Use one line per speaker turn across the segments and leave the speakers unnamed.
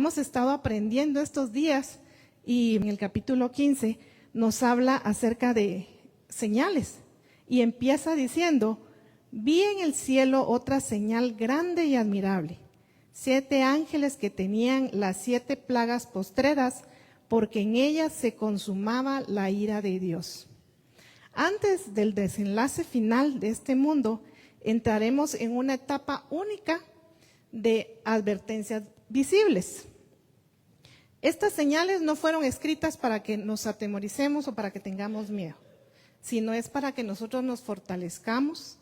Hemos estado aprendiendo estos días y en el capítulo 15 nos habla acerca de señales y empieza diciendo: vi en el cielo otra señal grande y admirable, 7 ángeles que tenían las 7 plagas postreras, porque en ellas se consumaba la ira de Dios. Antes del desenlace final de este mundo, entraremos en una etapa única de advertencias visibles. Estas señales no fueron escritas para que nos atemoricemos o para que tengamos miedo, sino es para que nosotros nos fortalezcamos,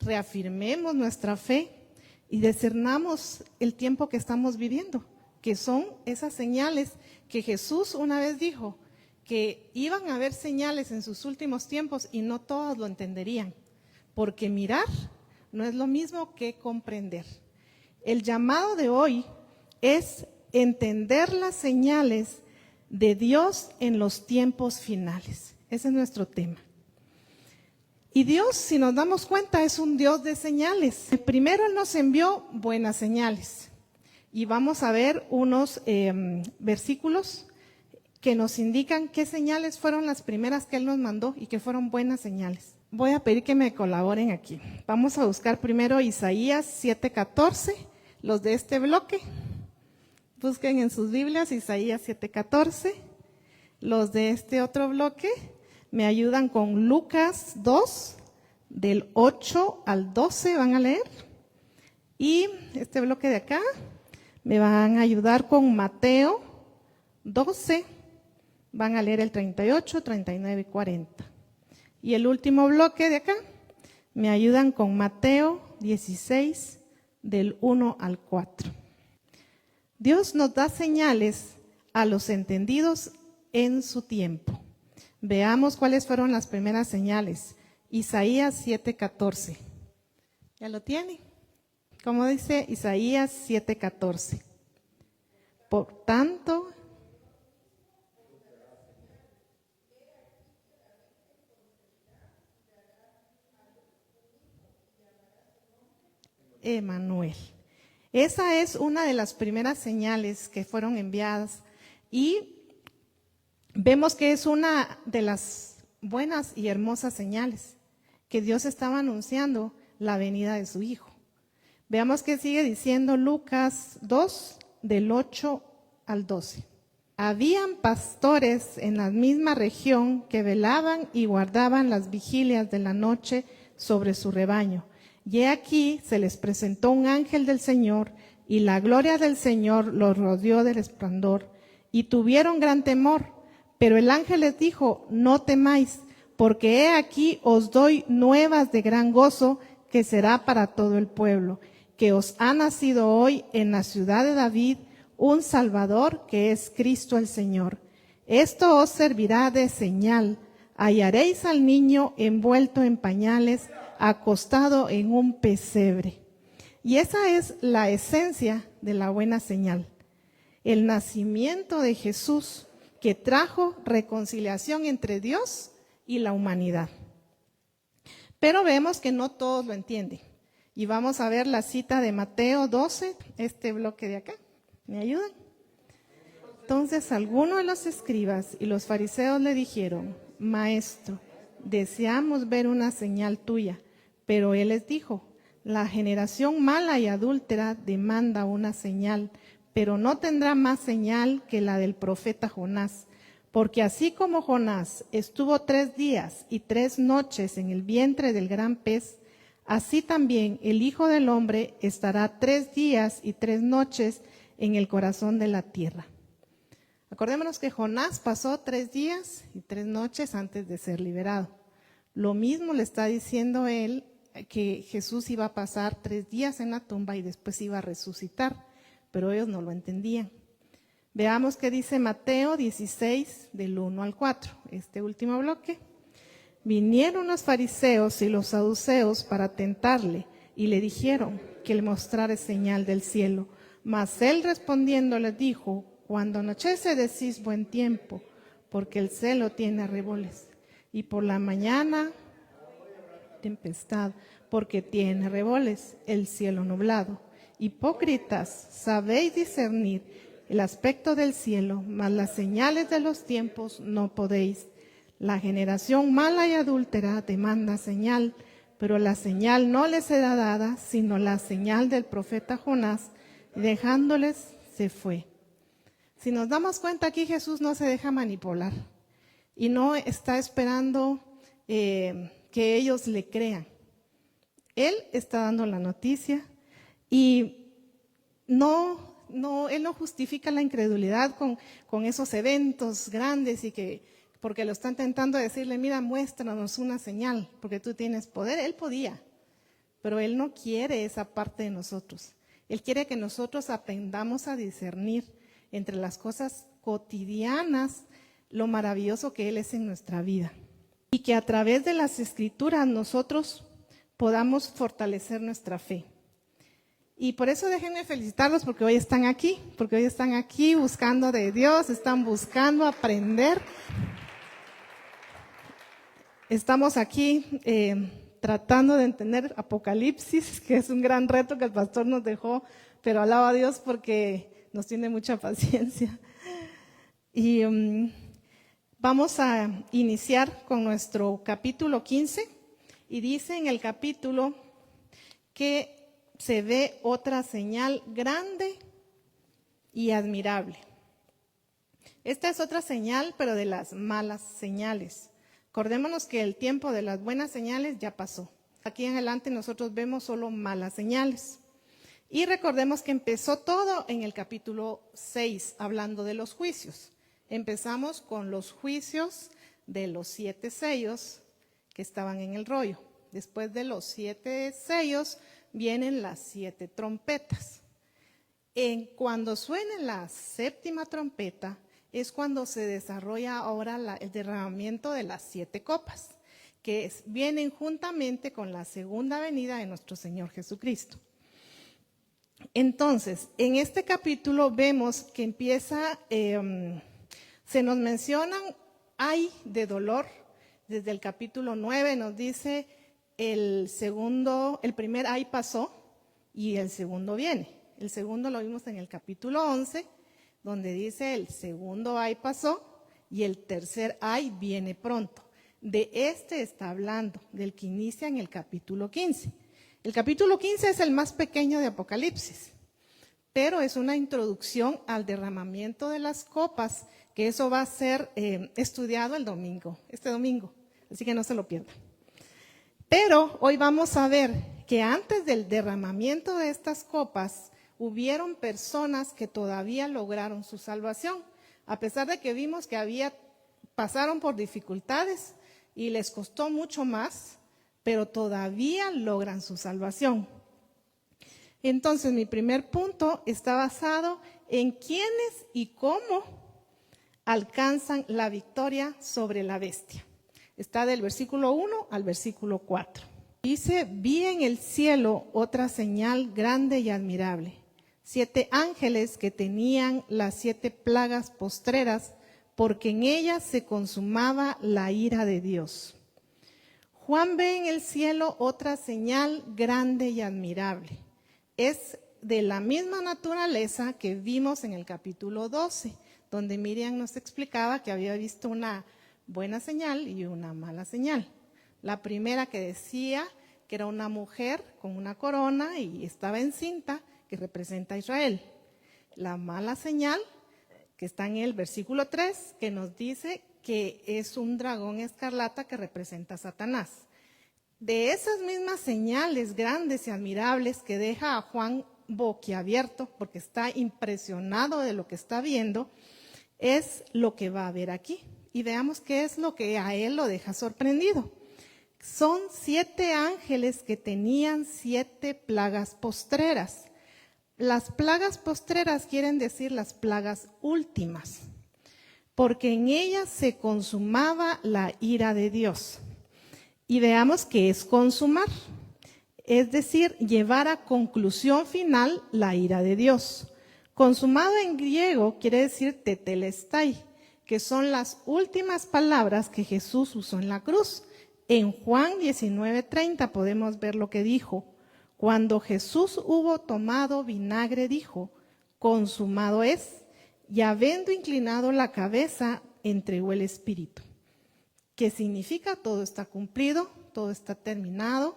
reafirmemos nuestra fe y discernamos el tiempo que estamos viviendo, que son esas señales que Jesús una vez dijo que iban a haber señales en sus últimos tiempos y no todos lo entenderían, porque mirar no es lo mismo que comprender. El llamado de hoy es entender las señales de Dios en los tiempos finales. Ese es nuestro tema. Y Dios, si nos damos cuenta, es un Dios de señales. Primero Él nos envió buenas señales. Y vamos a ver unos versículos que nos indican qué señales fueron las primeras que Él nos mandó y que fueron buenas señales. Voy a pedir que me colaboren aquí. Vamos a buscar primero Isaías 7:14, los de este bloque. Busquen en sus Biblias Isaías 7:14. Los de este otro bloque me ayudan con Lucas 2, del 8 al 12, van a leer. Y este bloque de acá me van a ayudar con Mateo 12, van a leer el 38, 39 y 40. Y el último bloque de acá me ayudan con Mateo 16, del 1 al 4. Dios nos da señales a los entendidos en su tiempo. Veamos cuáles fueron las primeras señales. Isaías 7:14. ¿Ya lo tiene? ¿Cómo dice Isaías 7:14? Por tanto, Emmanuel. Esa es una de las primeras señales que fueron enviadas y vemos que es una de las buenas y hermosas señales que Dios estaba anunciando la venida de su Hijo. Veamos que sigue diciendo Lucas 2, del 8 al 12. Habían pastores en la misma región que velaban y guardaban las vigilias de la noche sobre su rebaño. Y he aquí se les presentó un ángel del Señor, y la gloria del Señor los rodeó del resplandor, y tuvieron gran temor. Pero el ángel les dijo: no temáis, porque he aquí os doy nuevas de gran gozo, que será para todo el pueblo, que os ha nacido hoy en la ciudad de David un Salvador, que es Cristo el Señor. Esto os servirá de señal: hallaréis al niño envuelto en pañales, acostado en un pesebre. Y esa es la esencia de la buena señal. El nacimiento de Jesús, que trajo reconciliación entre Dios y la humanidad. Pero vemos que no todos lo entienden. Y vamos a ver la cita de Mateo 12, este bloque de acá. ¿Me ayudan? Entonces algunos de los escribas y los fariseos le dijeron: Maestro, deseamos ver una señal tuya. Pero él les dijo: la generación mala y adúltera demanda una señal, pero no tendrá más señal que la del profeta Jonás. Porque así como Jonás estuvo 3 días y 3 noches en el vientre del gran pez, así también el Hijo del Hombre estará 3 días y 3 noches en el corazón de la tierra. Acordémonos que Jonás pasó 3 días y 3 noches antes de ser liberado. Lo mismo le está diciendo él, que Jesús iba a pasar 3 días en la tumba y después iba a resucitar, pero ellos no lo entendían. Veamos qué dice Mateo 16, del 1 al 4, este último bloque. Vinieron los fariseos y los saduceos para tentarle, y le dijeron que le mostrara señal del cielo. Mas él respondiendo les dijo: cuando anochece decís buen tiempo, porque el cielo tiene arreboles, y por la mañana tempestad, porque tiene arreboles el cielo nublado. Hipócritas, sabéis discernir el aspecto del cielo, mas las señales de los tiempos no podéis. La generación mala y adúltera demanda señal, pero la señal no les será dada, sino la señal del profeta Jonás, y dejándoles se fue. Si nos damos cuenta aquí, Jesús no se deja manipular y no está esperando que ellos le crean. Él está dando la noticia y él no justifica la incredulidad con esos eventos grandes y porque lo están tentando decirle, mira, muéstranos una señal, porque tú tienes poder. Él podía, pero Él no quiere esa parte de nosotros. Él quiere que nosotros aprendamos a discernir entre las cosas cotidianas lo maravilloso que Él es en nuestra vida. Y que a través de las Escrituras nosotros podamos fortalecer nuestra fe. Y por eso déjenme felicitarlos porque hoy están aquí buscando de Dios, están buscando aprender. Estamos aquí tratando de entender Apocalipsis, que es un gran reto que el pastor nos dejó, pero alabo a Dios porque nos tiene mucha paciencia. Y vamos a iniciar con nuestro capítulo 15 y dice en el capítulo que se ve otra señal grande y admirable. Esta es otra señal, pero de las malas señales. Acordémonos que el tiempo de las buenas señales ya pasó. Aquí en adelante nosotros vemos solo malas señales. Y recordemos que empezó todo en el capítulo 6, hablando de los juicios. Empezamos con los juicios de los 7 sellos que estaban en el rollo. Después de los 7 sellos vienen las 7 trompetas. Cuando suene la 7ª trompeta, es cuando se desarrolla ahora el derramamiento de las 7 copas, que vienen juntamente con la segunda venida de nuestro Señor Jesucristo. Entonces, en este capítulo vemos que empieza, se nos mencionan ay de dolor. Desde el capítulo 9 nos dice el primer ay pasó y el segundo viene. El segundo lo vimos en el capítulo 11, donde dice el segundo ay pasó y el tercer ay viene pronto. De este está hablando, del que inicia en el capítulo 15. El capítulo 15 es el más pequeño de Apocalipsis, pero es una introducción al derramamiento de las copas, que eso va a ser estudiado este domingo, así que no se lo pierdan. Pero hoy vamos a ver que antes del derramamiento de estas copas, hubieron personas que todavía lograron su salvación, a pesar de que vimos que pasaron por dificultades y les costó mucho más, pero todavía logran su salvación. Entonces, mi primer punto está basado en quiénes y cómo alcanzan la victoria sobre la bestia. Está del versículo 1 al versículo 4. Dice, vi en el cielo otra señal grande y admirable. 7 ángeles que tenían las 7 plagas postreras, porque en ellas se consumaba la ira de Dios. Juan ve en el cielo otra señal grande y admirable. Es de la misma naturaleza que vimos en el capítulo 12, donde Miriam nos explicaba que había visto una buena señal y una mala señal. La primera que decía que era una mujer con una corona y estaba encinta, que representa a Israel. La mala señal, que está en el versículo 3, que nos dice que es un dragón escarlata que representa a Satanás. De esas mismas señales grandes y admirables que deja a Juan boquiabierto, porque está impresionado de lo que está viendo, es lo que va a ver aquí. Y veamos qué es lo que a él lo deja sorprendido. Son 7 ángeles que tenían 7 plagas postreras. Las plagas postreras quieren decir las plagas últimas, porque en ellas se consumaba la ira de Dios. Y veamos qué es consumar, es decir, llevar a conclusión final la ira de Dios. Consumado en griego quiere decir tetelestai, que son las últimas palabras que Jesús usó en la cruz. En Juan 19:30 podemos ver lo que dijo. Cuando Jesús hubo tomado vinagre, dijo, consumado es, y habiendo inclinado la cabeza, entregó el espíritu. ¿Qué significa? Todo está cumplido, todo está terminado,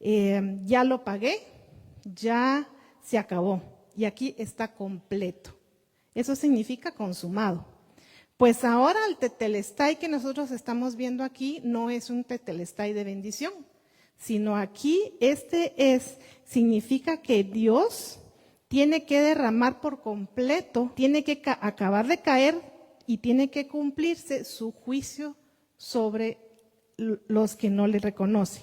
ya lo pagué, ya se acabó y aquí está completo. Eso significa consumado. Pues ahora el tetelestai que nosotros estamos viendo aquí no es un tetelestai de bendición, sino aquí significa que Dios tiene que derramar por completo, tiene que acabar de caer y tiene que cumplirse su juicio sobre los que no le reconocen.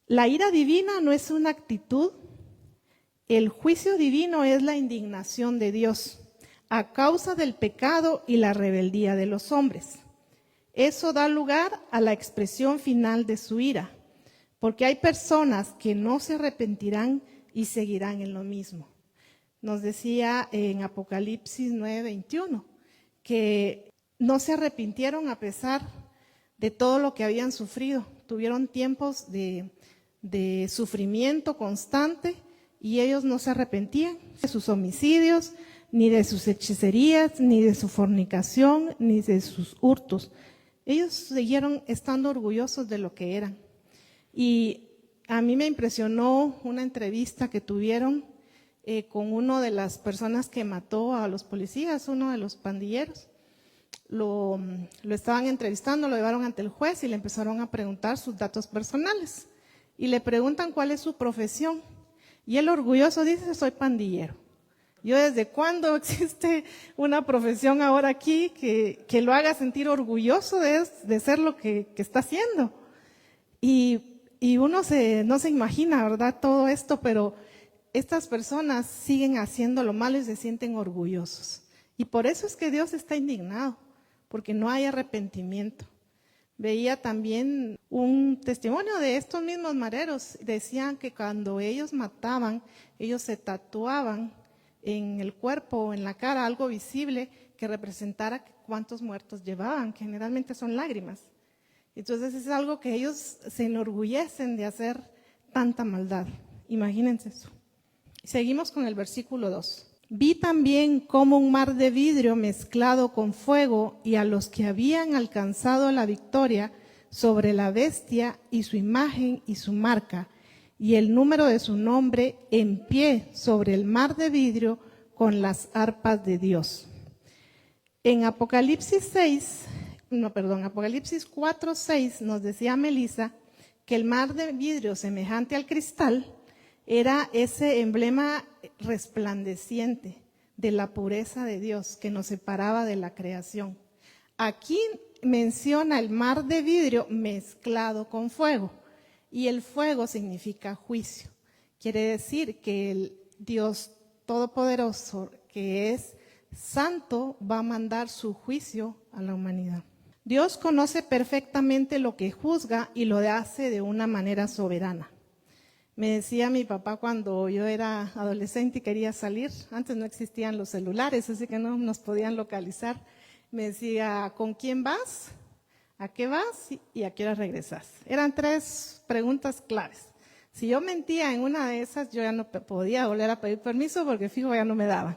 La ira divina no es una actitud, el juicio divino es la indignación de Dios a causa del pecado y la rebeldía de los hombres. Eso da lugar a la expresión final de su ira, porque hay personas que no se arrepentirán y seguirán en lo mismo. Nos decía en Apocalipsis 9:21 que no se arrepintieron a pesar de todo lo que habían sufrido. Tuvieron tiempos de sufrimiento constante y ellos no se arrepentían de sus homicidios, ni de sus hechicerías, ni de su fornicación, ni de sus hurtos. Ellos siguieron estando orgullosos de lo que eran. Y a mí me impresionó una entrevista que tuvieron con una de las personas que mató a los policías, uno de los pandilleros. Lo estaban entrevistando, lo llevaron ante el juez y le empezaron a preguntar sus datos personales. Y le preguntan cuál es su profesión. Y él orgulloso dice, soy pandillero. Yo ¿desde cuándo existe una profesión ahora aquí que lo haga sentir orgulloso de ser lo que está haciendo? Y uno no se imagina, ¿verdad? Todo esto, pero estas personas siguen haciendo lo malo y se sienten orgullosos. Y por eso es que Dios está indignado, porque no hay arrepentimiento. Veía también un testimonio de estos mismos mareros. Decían que cuando ellos mataban, ellos se tatuaban en el cuerpo o en la cara algo visible que representara cuántos muertos llevaban, que generalmente son lágrimas. Entonces es algo que ellos se enorgullecen de hacer tanta maldad. Imagínense eso. Seguimos con el versículo 2. Vi también como un mar de vidrio mezclado con fuego y a los que habían alcanzado la victoria sobre la bestia y su imagen y su marca y el número de su nombre en pie sobre el mar de vidrio con las arpas de Dios. En Apocalipsis 4:6 nos decía Melissa que el mar de vidrio semejante al cristal era ese emblema resplandeciente de la pureza de Dios que nos separaba de la creación. Aquí menciona el mar de vidrio mezclado con fuego y el fuego significa juicio. Quiere decir que el Dios Todopoderoso, que es santo, va a mandar su juicio a la humanidad. Dios conoce perfectamente lo que juzga y lo hace de una manera soberana. Me decía mi papá cuando yo era adolescente y quería salir, antes no existían los celulares, así que no nos podían localizar. Me decía, ¿con quién vas? ¿A qué vas? ¿Y a qué hora regresas? Eran 3 preguntas claves. Si yo mentía en una de esas, yo ya no podía volver a pedir permiso porque fijo ya no me daban.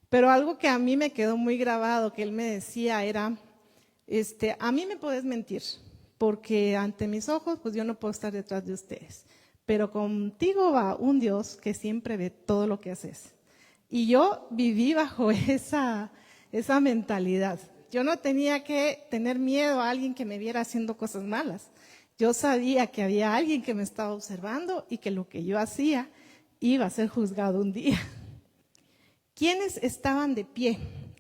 Pero algo que a mí me quedó muy grabado que él me decía era, a mí me puedes mentir, porque ante mis ojos pues yo no puedo estar detrás de ustedes. Pero contigo va un Dios que siempre ve todo lo que haces. Y yo viví bajo esa mentalidad. Yo no tenía que tener miedo a alguien que me viera haciendo cosas malas. Yo sabía que había alguien que me estaba observando y que lo que yo hacía iba a ser juzgado un día. ¿Quiénes estaban de pie?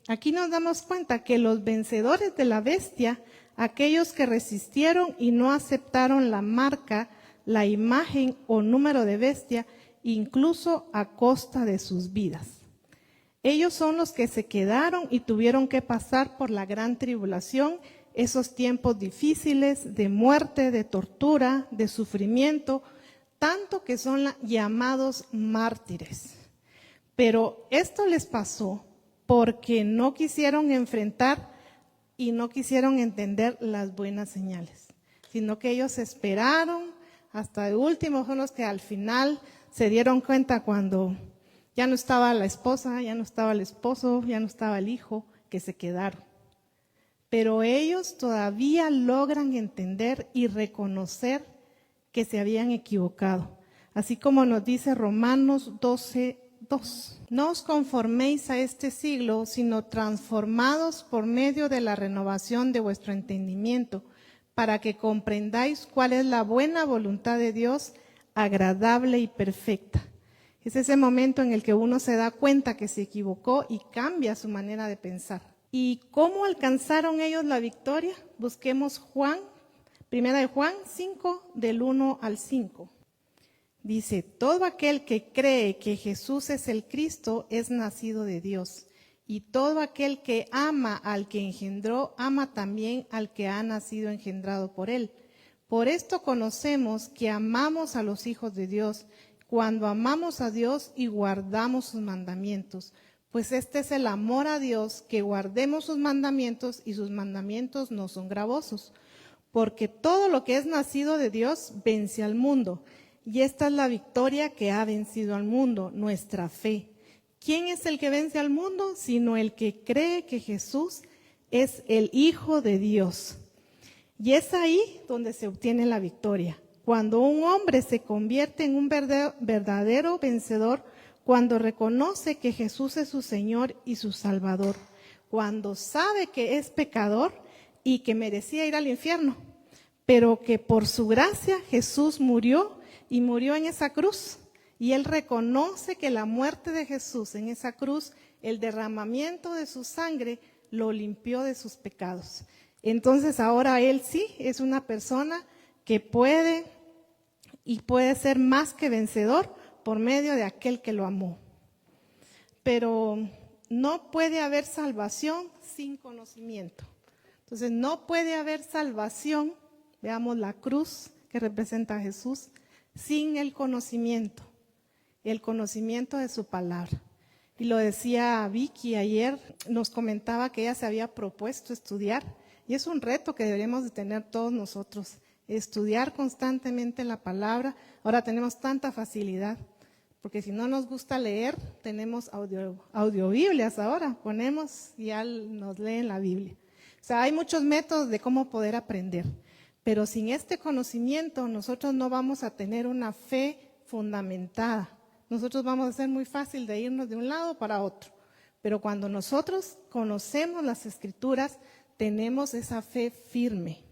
Aquí nos damos cuenta que los vencedores de la bestia, aquellos que resistieron y no aceptaron la marca, la imagen o número de bestia, incluso a costa de sus vidas. Ellos son los que se quedaron y tuvieron que pasar por la gran tribulación, esos tiempos difíciles de muerte, de tortura, de sufrimiento, tanto que son llamados mártires. Pero esto les pasó porque no quisieron enfrentar y no quisieron entender las buenas señales, sino que ellos esperaron hasta el último, son los que al final se dieron cuenta cuando Ya no estaba la esposa, ya no estaba el esposo, ya no estaba el hijo, que se quedaron. Pero ellos todavía logran entender y reconocer que se habían equivocado. Así como nos dice Romanos 12:2. No os conforméis a este siglo, sino transformados por medio de la renovación de vuestro entendimiento, para que comprendáis cuál es la buena voluntad de Dios, agradable y perfecta. Es ese momento en el que uno se da cuenta que se equivocó y cambia su manera de pensar. ¿Y cómo alcanzaron ellos la victoria? Busquemos Primera de Juan 5, del 1 al 5. Dice, todo aquel que cree que Jesús es el Cristo es nacido de Dios. Y todo aquel que ama al que engendró, ama también al que ha nacido engendrado por él. Por esto conocemos que amamos a los hijos de Dios, cuando amamos a Dios y guardamos sus mandamientos. Pues este es el amor a Dios, que guardemos sus mandamientos, y sus mandamientos no son gravosos. Porque todo lo que es nacido de Dios vence al mundo. Y esta es la victoria que ha vencido al mundo, nuestra fe. ¿Quién es el que vence al mundo? Sino el que cree que Jesús es el Hijo de Dios. Y es ahí donde se obtiene la victoria. Cuando un hombre se convierte en un verdadero vencedor, cuando reconoce que Jesús es su Señor y su Salvador, cuando sabe que es pecador y que merecía ir al infierno, pero que por su gracia Jesús murió y murió en esa cruz. Y él reconoce que la muerte de Jesús en esa cruz, el derramamiento de su sangre, lo limpió de sus pecados. Entonces ahora él sí es una persona que puede ser más que vencedor por medio de aquel que lo amó. Pero no puede haber salvación sin conocimiento. Entonces no puede haber salvación, veamos la cruz que representa a Jesús, sin el conocimiento de su palabra. Y lo decía Vicky ayer, nos comentaba que ella se había propuesto estudiar, y es un reto que deberíamos de tener todos nosotros, estudiar constantemente la palabra. Ahora tenemos tanta facilidad, porque si no nos gusta leer, tenemos audiobiblias ahora, ponemos y ya nos leen la Biblia. O sea, hay muchos métodos de cómo poder aprender, pero sin este conocimiento nosotros no vamos a tener una fe fundamentada. Nosotros vamos a ser muy fácil de irnos de un lado para otro, pero cuando nosotros conocemos las Escrituras, tenemos esa fe firme.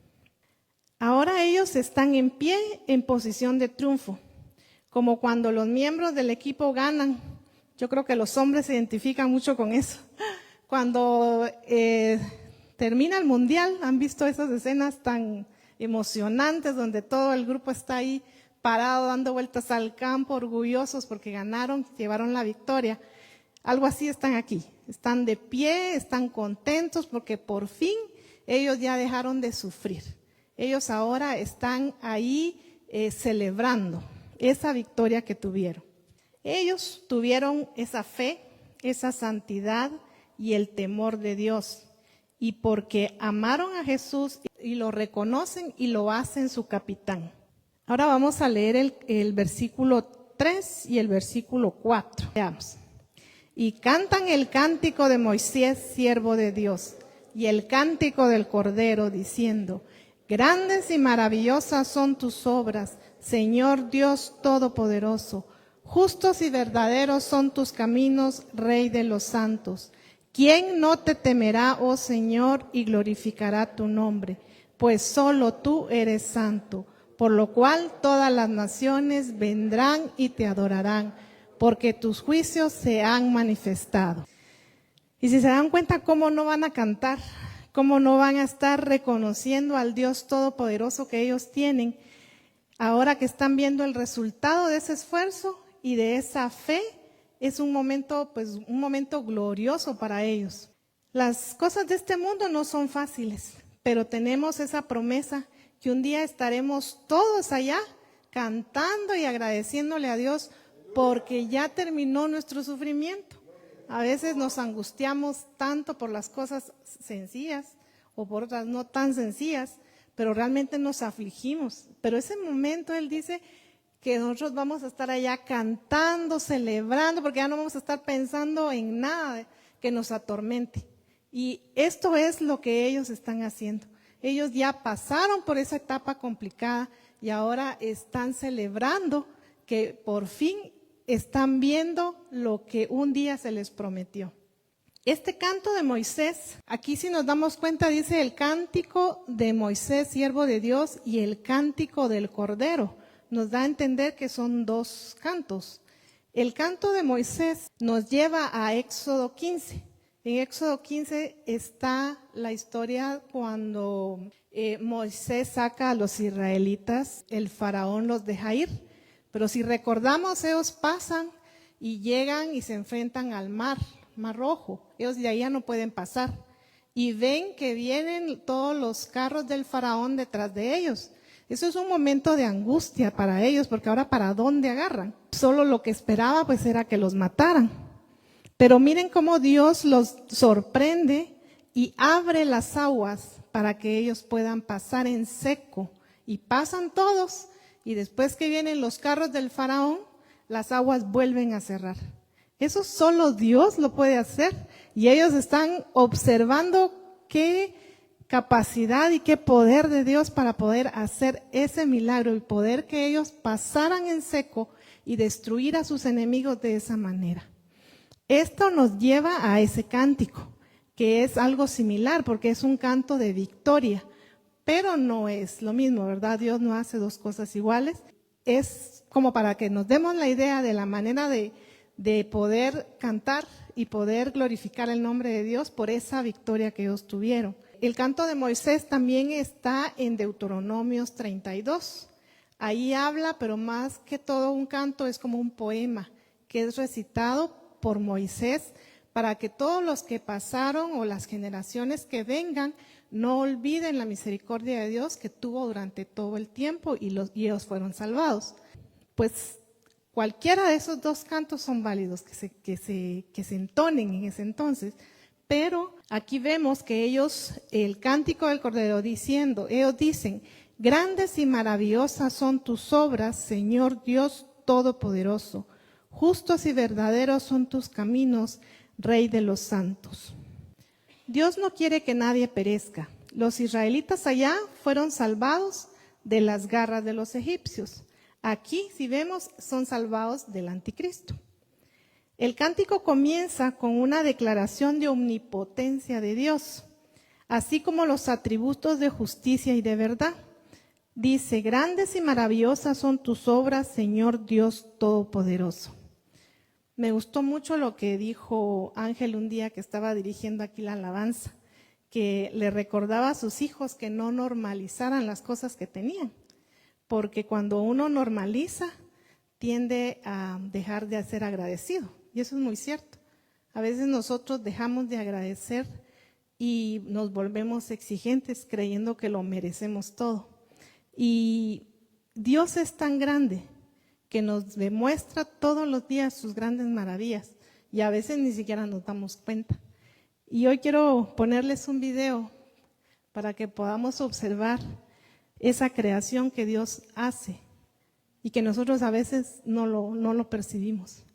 Ahora ellos están en pie en posición de triunfo, como cuando los miembros del equipo ganan. Yo creo que los hombres se identifican mucho con eso. Cuando termina el mundial, han visto esas escenas tan emocionantes donde todo el grupo está ahí parado dando vueltas al campo, orgullosos porque ganaron, llevaron la victoria. Algo así están aquí, están de pie, están contentos porque por fin ellos ya dejaron de sufrir. Ellos ahora están ahí celebrando esa victoria que tuvieron. Ellos tuvieron esa fe, esa santidad y el temor de Dios. Y porque amaron a Jesús y lo reconocen y lo hacen su capitán. Ahora vamos a leer el versículo 3 y el versículo 4. Veamos. Y cantan el cántico de Moisés, siervo de Dios, y el cántico del Cordero, diciendo: grandes y maravillosas son tus obras, Señor Dios Todopoderoso. Justos y verdaderos son tus caminos, Rey de los santos. ¿Quién no te temerá, oh Señor, y glorificará tu nombre? Pues solo tú eres santo, por lo cual todas las naciones vendrán y te adorarán, porque tus juicios se han manifestado. Y si se dan cuenta, ¿cómo no van a cantar? ¿Cómo no van a estar reconociendo al Dios Todopoderoso que ellos tienen? Ahora que están viendo el resultado de ese esfuerzo y de esa fe, es un momento glorioso para ellos. Las cosas de este mundo no son fáciles, pero tenemos esa promesa que un día estaremos todos allá cantando y agradeciéndole a Dios porque ya terminó nuestro sufrimiento. A veces nos angustiamos tanto por las cosas sencillas o por otras no tan sencillas, pero realmente nos afligimos. Pero ese momento Él dice que nosotros vamos a estar allá cantando, celebrando, porque ya no vamos a estar pensando en nada que nos atormente. Y esto es lo que ellos están haciendo. Ellos ya pasaron por esa etapa complicada y ahora están celebrando que por fin están viendo lo que un día se les prometió. Este canto de Moisés, aquí si nos damos cuenta, dice el cántico de Moisés, siervo de Dios, y el cántico del Cordero. Nos da a entender que son dos cantos. El canto de Moisés nos lleva a Éxodo 15. En Éxodo 15 está la historia cuando Moisés saca a los israelitas, el faraón los deja ir. Pero si recordamos, ellos pasan y llegan y se enfrentan al mar Rojo. Ellos de ahí ya no pueden pasar. Y ven que vienen todos los carros del faraón detrás de ellos. Eso es un momento de angustia para ellos, porque ahora ¿para dónde agarran? Solo lo que esperaba pues era que los mataran. Pero miren cómo Dios los sorprende y abre las aguas para que ellos puedan pasar en seco. Y pasan todos, y después que vienen los carros del faraón, las aguas vuelven a cerrar. Eso solo Dios lo puede hacer, y ellos están observando qué capacidad y qué poder de Dios para poder hacer ese milagro y poder que ellos pasaran en seco y destruir a sus enemigos de esa manera. Esto nos lleva a ese cántico, que es algo similar porque es un canto de victoria, pero no es lo mismo, ¿verdad? Dios no hace dos cosas iguales. Es como para que nos demos la idea de la manera de poder cantar y poder glorificar el nombre de Dios por esa victoria que ellos tuvieron. El canto de Moisés también está en Deuteronomios 32. Ahí habla, pero más que todo un canto es como un poema que es recitado por Moisés para que todos los que pasaron o las generaciones que vengan no olviden la misericordia de Dios que tuvo durante todo el tiempo y ellos fueron salvados. Pues cualquiera de esos dos cantos son válidos, que se entonen en ese entonces, pero aquí vemos que ellos, el cántico del Cordero ellos dicen, grandes y maravillosas son tus obras, Señor Dios Todopoderoso, justos y verdaderos son tus caminos, Rey de los santos. Dios no quiere que nadie perezca. Los israelitas allá fueron salvados de las garras de los egipcios. Aquí, si vemos, son salvados del anticristo. El cántico comienza con una declaración de omnipotencia de Dios, así como los atributos de justicia y de verdad. Dice, grandes y maravillosas son tus obras, Señor Dios Todopoderoso. Me gustó mucho lo que dijo Ángel un día que estaba dirigiendo aquí la alabanza, que le recordaba a sus hijos que no normalizaran las cosas que tenían. Porque cuando uno normaliza, tiende a dejar de ser agradecido. Y eso es muy cierto. A veces nosotros dejamos de agradecer y nos volvemos exigentes creyendo que lo merecemos todo. Y Dios es tan grande que nos demuestra todos los días sus grandes maravillas. Y a veces ni siquiera nos damos cuenta. Y hoy quiero ponerles un video para que podamos observar esa creación que Dios hace y que nosotros a veces no lo percibimos.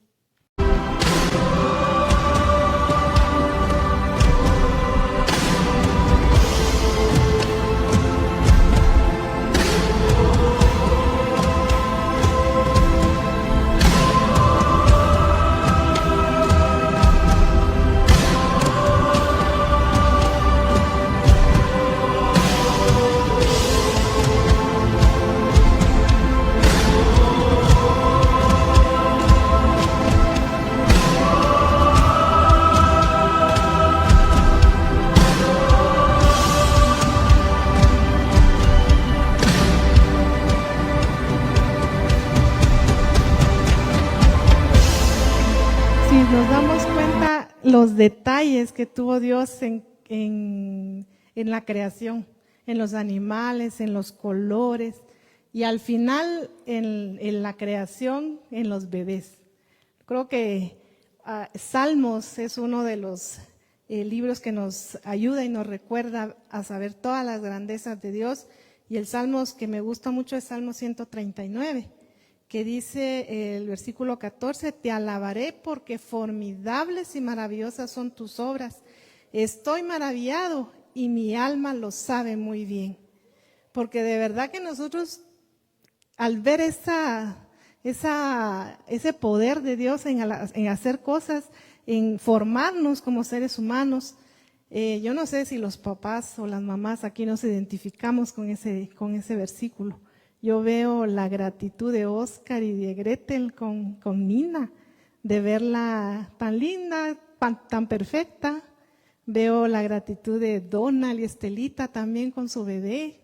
Nos damos cuenta los detalles que tuvo Dios en la creación, en los animales, en los colores y al final en la creación, en los bebés. Creo que Salmos es uno de los libros que nos ayuda y nos recuerda a saber todas las grandezas de Dios, y el Salmos que me gusta mucho es Salmo 139, que dice el versículo 14, te alabaré porque formidables y maravillosas son tus obras. Estoy maravillado y mi alma lo sabe muy bien. Porque de verdad que nosotros, al ver ese poder de Dios en hacer cosas, en formarnos como seres humanos, yo no sé si los papás o las mamás aquí nos identificamos con ese versículo. Yo veo la gratitud de Oscar y de Gretel con Nina, de verla tan linda, tan perfecta. Veo la gratitud de Donald y Estelita también con su bebé.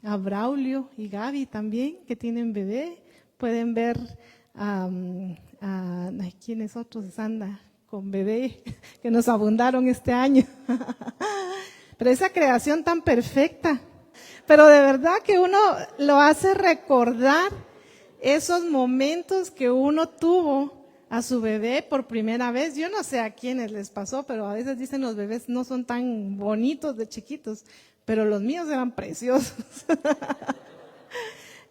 A Braulio y Gaby también, que tienen bebé. Pueden ver ¿quiénes otros anda con bebé? Que nos abundaron este año. Pero esa creación tan perfecta. Pero de verdad que uno lo hace recordar esos momentos que uno tuvo a su bebé por primera vez. Yo no sé a quiénes les pasó, pero a veces dicen los bebés no son tan bonitos de chiquitos, pero los míos eran preciosos.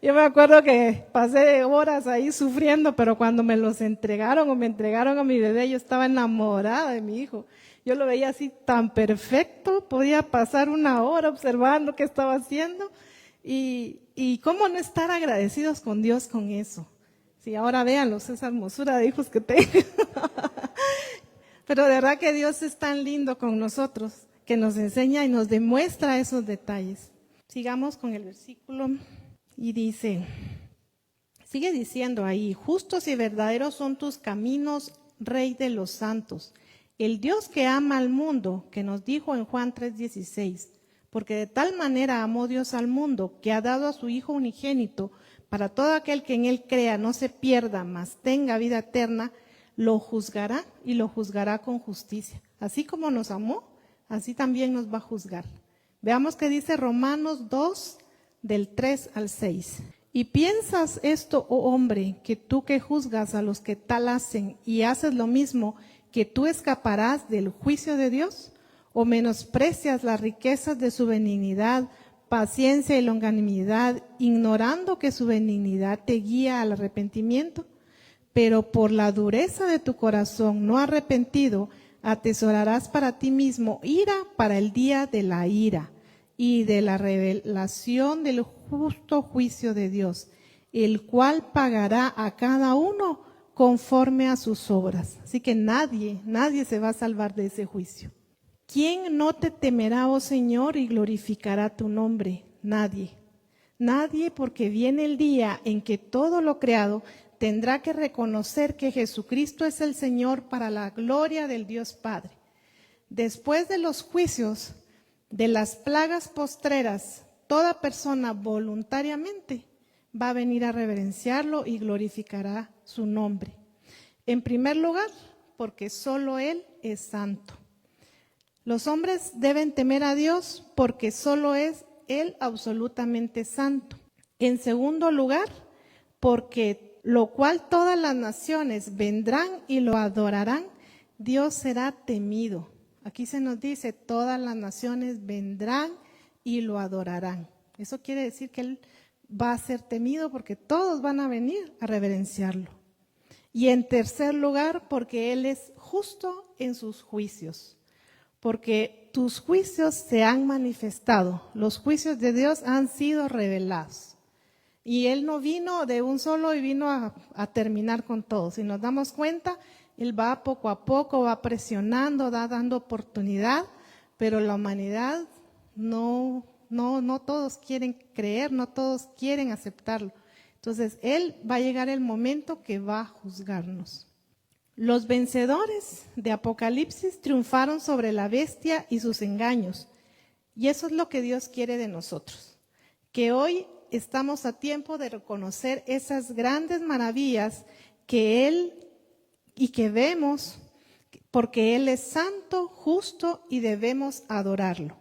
Yo me acuerdo que pasé horas ahí sufriendo, pero cuando me los entregaron o me entregaron a mi bebé, yo estaba enamorada de mi hijo. Yo lo veía así tan perfecto, podía pasar una hora observando qué estaba haciendo y cómo no estar agradecidos con Dios con eso. Sí, ahora véanlos, esa hermosura de hijos que tengo. Pero de verdad que Dios es tan lindo con nosotros, que nos enseña y nos demuestra esos detalles. Sigamos con el versículo y dice, sigue diciendo ahí, justos y verdaderos son tus caminos, Rey de los santos. El Dios que ama al mundo, que nos dijo en Juan 3:16, porque de tal manera amó Dios al mundo, que ha dado a su Hijo unigénito, para todo aquel que en él crea no se pierda, mas tenga vida eterna, lo juzgará y lo juzgará con justicia. Así como nos amó, así también nos va a juzgar. Veamos qué dice Romanos 2, del 3 al 6. ¿Y piensas esto, oh hombre, que tú que juzgas a los que tal hacen y haces lo mismo, que tú escaparás del juicio de Dios? ¿O menosprecias las riquezas de su benignidad, paciencia y longanimidad, ignorando que su benignidad te guía al arrepentimiento? Pero por la dureza de tu corazón no arrepentido, atesorarás para ti mismo ira para el día de la ira y de la revelación del justo juicio de Dios, el cual pagará a cada uno conforme a sus obras. Así que nadie se va a salvar de ese juicio. ¿Quién no te temerá, oh Señor, y glorificará tu nombre? Nadie. Nadie, porque viene el día en que todo lo creado tendrá que reconocer que Jesucristo es el Señor para la gloria del Dios Padre. Después de los juicios, de las plagas postreras, toda persona voluntariamente va a venir a reverenciarlo y glorificará su nombre. En primer lugar, porque solo Él es santo. Los hombres deben temer a Dios porque solo es Él absolutamente santo. En segundo lugar, porque lo cual todas las naciones vendrán y lo adorarán, Dios será temido. Aquí se nos dice, todas las naciones vendrán y lo adorarán. Eso quiere decir que Él va a ser temido porque todos van a venir a reverenciarlo. Y en tercer lugar, porque Él es justo en sus juicios. Porque tus juicios se han manifestado, los juicios de Dios han sido revelados. Y Él no vino de un solo y vino a terminar con todo. Si nos damos cuenta, Él va poco a poco, va presionando, va dando oportunidad, pero la humanidad no todos quieren creer, no todos quieren aceptarlo. Entonces, Él va a llegar el momento que va a juzgarnos. Los vencedores de Apocalipsis triunfaron sobre la bestia y sus engaños. Y eso es lo que Dios quiere de nosotros. Que hoy estamos a tiempo de reconocer esas grandes maravillas que Él y que vemos, porque Él es santo, justo y debemos adorarlo.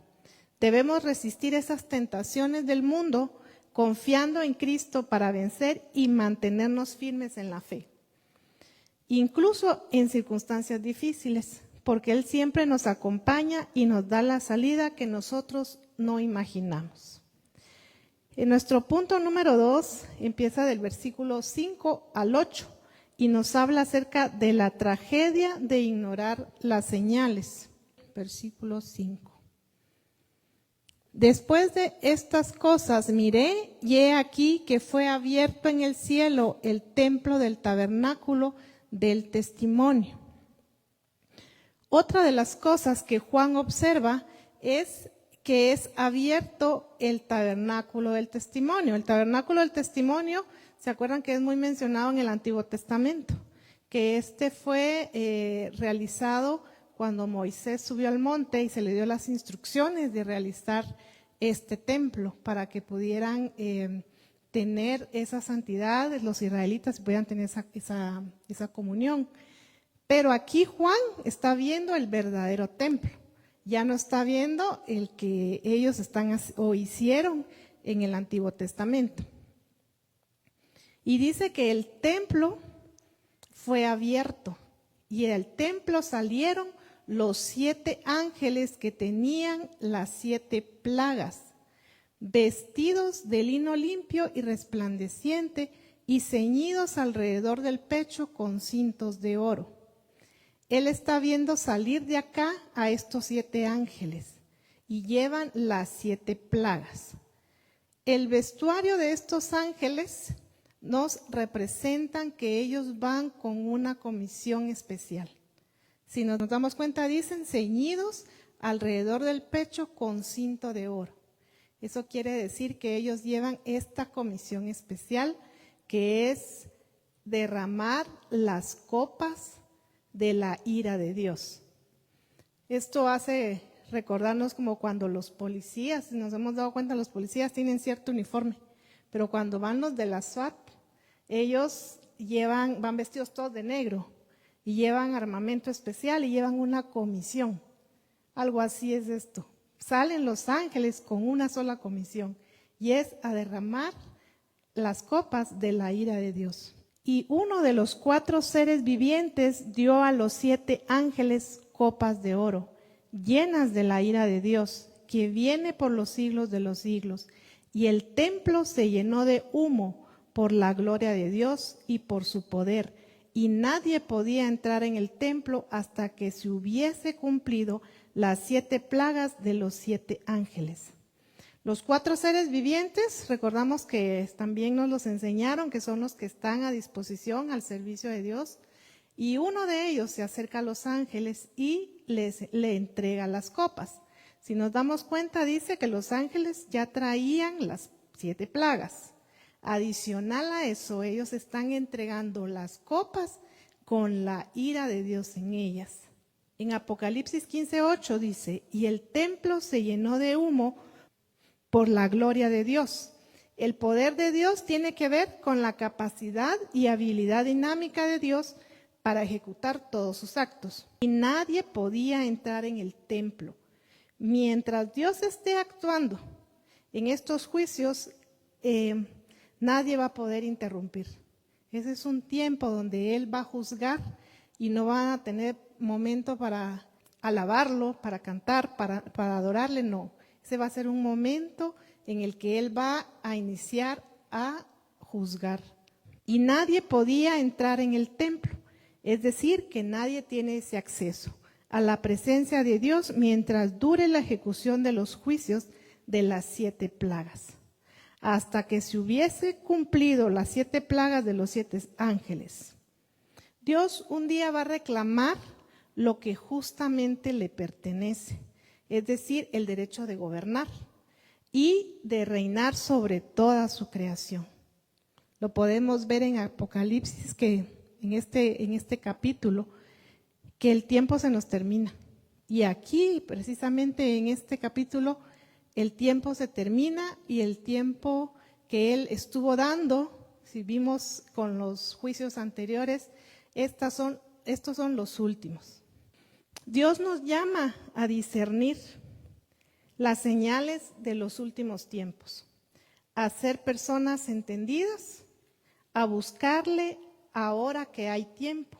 Debemos resistir esas tentaciones del mundo confiando en Cristo para vencer y mantenernos firmes en la fe. Incluso en circunstancias difíciles, porque Él siempre nos acompaña y nos da la salida que nosotros no imaginamos. En nuestro punto número 2 empieza del versículo 5 al 8 y nos habla acerca de la tragedia de ignorar las señales. Versículo 5. Después de estas cosas miré y he aquí que fue abierto en el cielo el templo del tabernáculo del testimonio. Otra de las cosas que Juan observa es que es abierto el tabernáculo del testimonio. El tabernáculo del testimonio, ¿se acuerdan que es muy mencionado en el Antiguo Testamento? Que fue realizado cuando Moisés subió al monte y se le dio las instrucciones de realizar este templo para que pudieran tener esa santidad, los israelitas pudieran tener esa comunión. Pero aquí Juan está viendo el verdadero templo, ya no está viendo el que ellos hicieron en el Antiguo Testamento. Y dice que el templo fue abierto y del templo salieron los 7 ángeles que tenían las 7 plagas, vestidos de lino limpio y resplandeciente y ceñidos alrededor del pecho con cintos de oro. Él está viendo salir de acá a estos 7 ángeles y llevan las 7 plagas. El vestuario de estos ángeles nos representan que ellos van con una comisión especial. Si nos damos cuenta, dicen ceñidos alrededor del pecho con cinto de oro. Eso quiere decir que ellos llevan esta comisión especial, que es derramar las copas de la ira de Dios. Esto hace recordarnos como cuando los policías, si nos hemos dado cuenta, los policías tienen cierto uniforme, pero cuando van los de la SWAT, ellos van vestidos todos de negro y llevan armamento especial y llevan una comisión. Algo así es esto. Salen los ángeles con una sola comisión y es a derramar las copas de la ira de Dios. Y uno de los 4 seres vivientes dio a los 7 ángeles copas de oro, llenas de la ira de Dios, que viene por los siglos de los siglos. Y el templo se llenó de humo por la gloria de Dios y por su poder. Y nadie podía entrar en el templo hasta que se hubiese cumplido las 7 plagas de los 7 ángeles. Los 4 seres vivientes, recordamos que también nos los enseñaron, que son los que están a disposición al servicio de Dios, y uno de ellos se acerca a los ángeles y le entrega las copas. Si nos damos cuenta, dice que los ángeles ya traían las 7 plagas. Adicional a eso, ellos están entregando las copas con la ira de Dios en ellas. En Apocalipsis 15:8 dice, y el templo se llenó de humo por la gloria de Dios. El poder de Dios tiene que ver con la capacidad y habilidad dinámica de Dios para ejecutar todos sus actos. Y nadie podía entrar en el templo. Mientras Dios esté actuando en estos juicios, nadie va a poder interrumpir. Ese es un tiempo donde Él va a juzgar y no van a tener momento para alabarlo, para cantar, para adorarle, no. Ese va a ser un momento en el que Él va a iniciar a juzgar. Y nadie podía entrar en el templo, es decir, que nadie tiene ese acceso a la presencia de Dios mientras dure la ejecución de los juicios de las 7 plagas, hasta que se hubiese cumplido las 7 plagas de los 7 ángeles. Dios un día va a reclamar lo que justamente le pertenece, es decir, el derecho de gobernar y de reinar sobre toda su creación. Lo podemos ver en Apocalipsis, que en este capítulo, que el tiempo se nos termina. Y aquí, precisamente en este capítulo, el tiempo se termina y el tiempo que Él estuvo dando, si vimos con los juicios anteriores, estos son los últimos. Dios nos llama a discernir las señales de los últimos tiempos, a ser personas entendidas, a buscarle ahora que hay tiempo,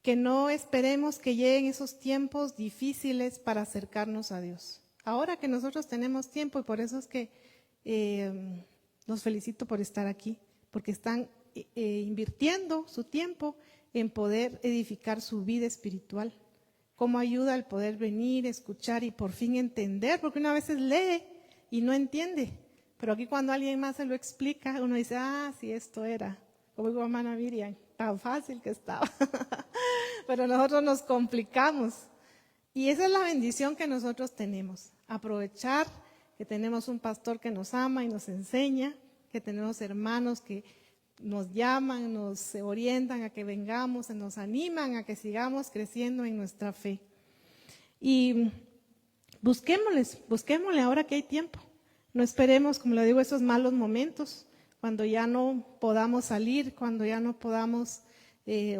que no esperemos que lleguen esos tiempos difíciles para acercarnos a Dios. Ahora que nosotros tenemos tiempo, y por eso es que los felicito por estar aquí, porque están invirtiendo su tiempo en poder edificar su vida espiritual. Cómo ayuda el poder venir, escuchar y por fin entender, porque una vez lee y no entiende, pero aquí cuando alguien más se lo explica, uno dice, sí, esto era, como digo hermana Miriam, tan fácil que estaba, pero nosotros nos complicamos. Y esa es la bendición que nosotros tenemos, aprovechar que tenemos un pastor que nos ama y nos enseña, que tenemos hermanos que nos llaman, nos orientan a que vengamos, nos animan a que sigamos creciendo en nuestra fe. Y busquémosle ahora que hay tiempo. No esperemos, como le digo, esos malos momentos, cuando ya no podamos salir, cuando ya no podamos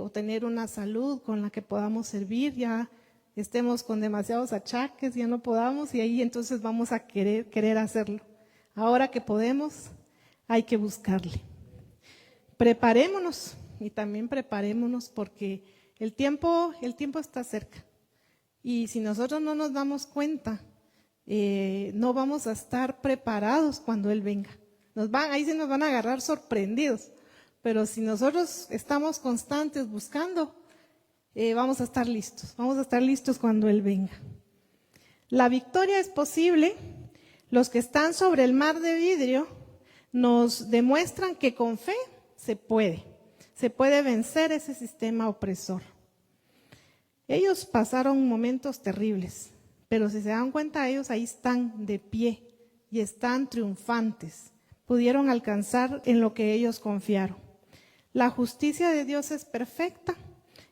o tener una salud con la que podamos servir, ya estemos con demasiados achaques, ya no podamos, y ahí entonces vamos a querer hacerlo. Ahora que podemos, hay que buscarle. Preparémonos y también preparémonos porque el tiempo está cerca. Y si nosotros no nos damos cuenta, no vamos a estar preparados cuando Él venga. Ahí se nos van a agarrar sorprendidos. Pero si nosotros estamos constantes buscando, vamos a estar listos cuando Él venga. La victoria es posible. Los que están sobre el mar de vidrio nos demuestran que con fe se puede vencer ese sistema opresor. Ellos pasaron momentos terribles, pero si se dan cuenta, ellos ahí están de pie y están triunfantes. Pudieron alcanzar en lo que ellos confiaron. La justicia de Dios es perfecta.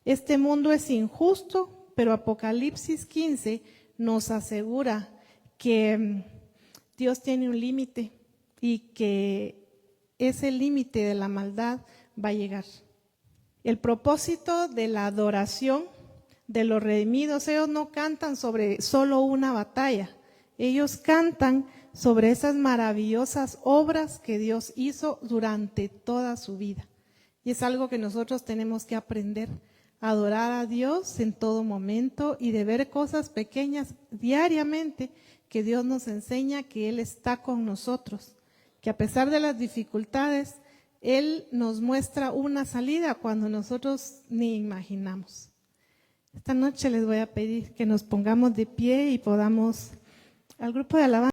Este mundo es injusto, pero Apocalipsis 15 nos asegura que Dios tiene un límite y que ese límite de la maldad va a llegar. El propósito de la adoración de los redimidos, ellos no cantan sobre solo una batalla, ellos cantan sobre esas maravillosas obras que Dios hizo durante toda su vida. Y es algo que nosotros tenemos que aprender, a adorar a Dios en todo momento y de ver cosas pequeñas diariamente que Dios nos enseña que Él está con nosotros, que a pesar de las dificultades, Él nos muestra una salida cuando nosotros ni imaginamos. Esta noche les voy a pedir que nos pongamos de pie y podamos, al grupo de alabanza,